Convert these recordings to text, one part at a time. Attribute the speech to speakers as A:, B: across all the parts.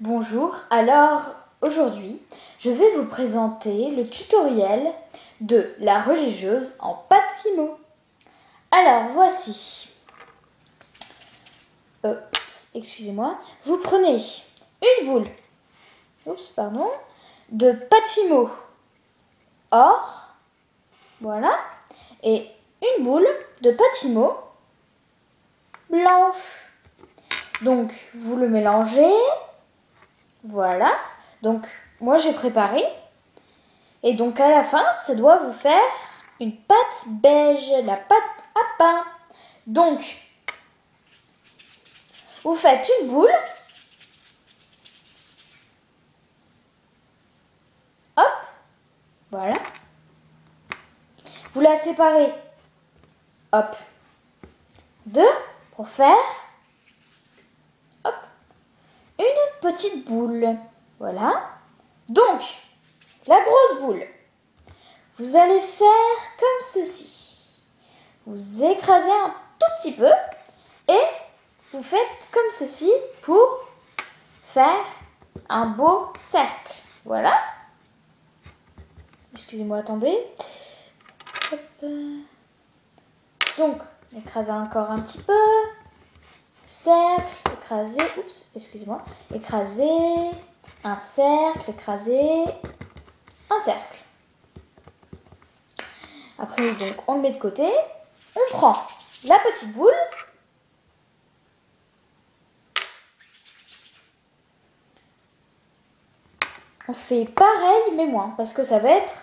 A: Bonjour, alors aujourd'hui je vais vous présenter le tutoriel de la religieuse en pâte Fimo. Alors voici, excusez-moi, vous prenez une boule de pâte Fimo or, voilà, et une boule de pâte Fimo blanche. Donc vous le mélangez. Voilà, donc moi j'ai préparé. Et donc à la fin, ça doit vous faire une pâte beige, la pâte à pain. Donc, vous faites une boule. Hop, voilà. Vous la séparez. Hop, deux pour faire hop, une petite boule. Voilà. Donc, la grosse boule, vous allez faire comme ceci. Vous écrasez un tout petit peu et vous faites comme ceci pour faire un beau cercle. Voilà. Excusez-moi, attendez. Hop. Donc, écrasez encore un petit peu. Cercle, écraser, excusez-moi. Écraser, un cercle, écraser, un cercle. Après, donc, on le met de côté. On prend la petite boule. On fait pareil, mais moins, parce que ça va être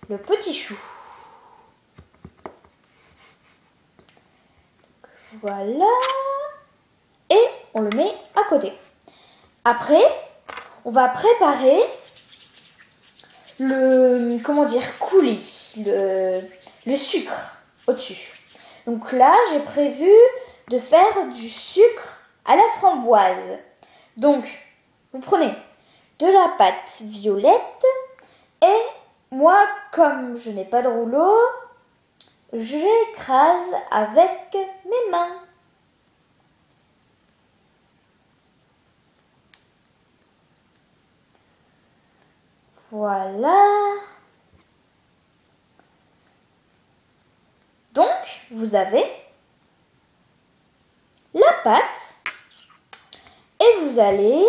A: le petit chou. Voilà. Et on le met à côté. Après, on va préparer le, coulis, le sucre au-dessus. Donc là, j'ai prévu de faire du sucre à la framboise. Donc, vous prenez de la pâte violette et moi, comme je n'ai pas de rouleau, j'écrase avec mes mains. Voilà. Donc, vous avez la pâte et vous allez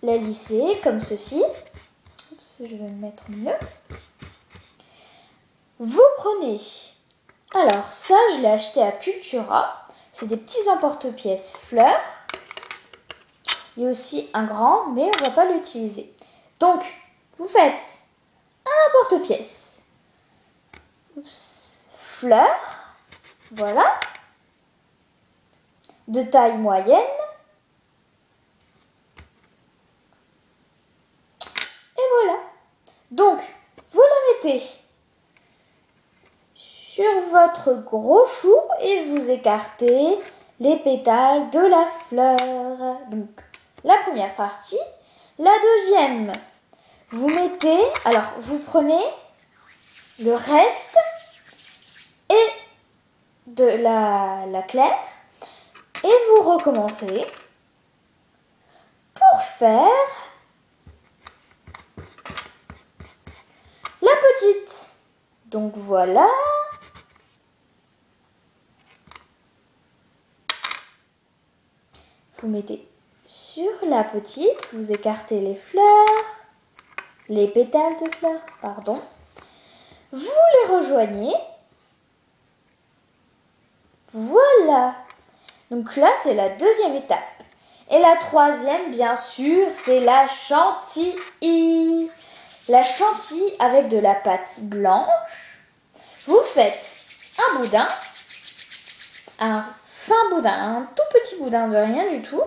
A: la lisser comme ceci. Oups, je vais me mettre mieux. Vous prenez, alors ça je l'ai acheté à Cultura, c'est des petits emporte-pièces fleurs. Il y a aussi un grand, mais on ne va pas l'utiliser. Donc, vous faites un emporte-pièces. Fleurs, voilà, de taille moyenne. Et voilà. Donc, vous la mettez sur votre gros chou et vous écartez les pétales de la fleur. Donc, la première partie. La deuxième, vous mettez, alors vous prenez le reste et de la claire et vous recommencez pour faire la petite. Donc voilà. Vous mettez sur la petite, vous écartez les fleurs, les pétales de fleurs, pardon. Vous les rejoignez. Voilà. Donc là, c'est la deuxième étape. Et la troisième, bien sûr, c'est la chantilly. La chantilly avec de la pâte blanche. Vous faites un boudin, un fin boudin, un tout petit boudin de rien du tout.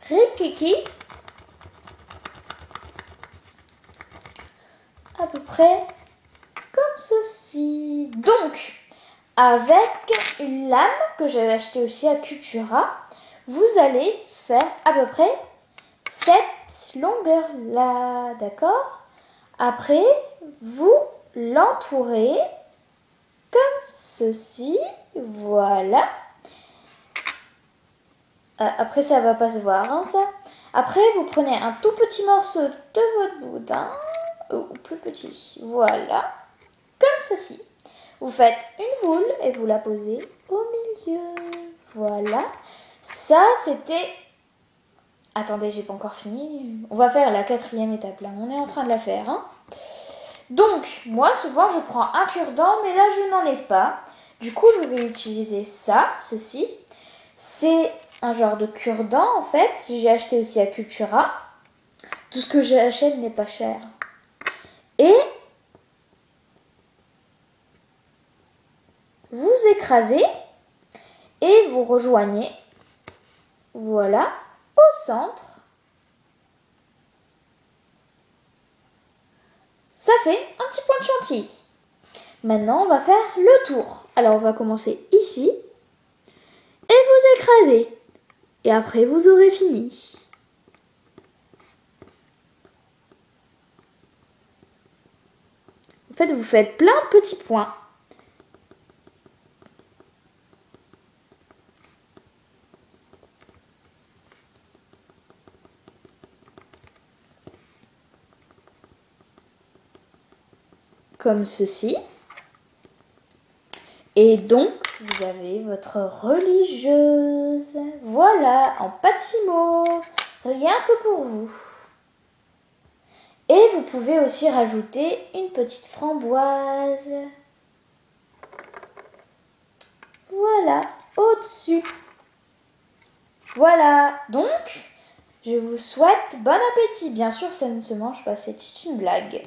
A: Rikiki. À peu près comme ceci. Donc, avec une lame que j'avais achetée aussi à Cultura, vous allez faire à peu près cette longueur-là, d'accord? Après, vous l'entourez comme ceci, voilà. Après, ça va pas se voir, hein, ça. Après, vous prenez un tout petit morceau de votre boudin, ou plus petit, voilà, comme ceci. Vous faites une boule et vous la posez au milieu, voilà. Ça, c'était... Attendez, j'ai pas encore fini. On va faire la 4e étape, là. On est en train de la faire, hein. Donc, moi, souvent, je prends un cure-dent, mais là, je n'en ai pas. Du coup, je vais utiliser ça, ceci. C'est un genre de cure-dent, en fait. J'ai acheté aussi à Cultura. Tout ce que j'achète n'est pas cher. Et vous écrasez et vous rejoignez, voilà, au centre. Ça fait un petit point de chantilly. Maintenant, on va faire le tour. Alors, on va commencer ici. Et vous écrasez. Et après, vous aurez fini. En fait, vous faites plein de petits points. Comme ceci. Et donc, vous avez votre religieuse. Voilà, en pâte fimo. Rien que pour vous. Et vous pouvez aussi rajouter une petite framboise. Voilà, au-dessus. Voilà, donc, je vous souhaite bon appétit. Bien sûr, ça ne se mange pas, c'est une blague.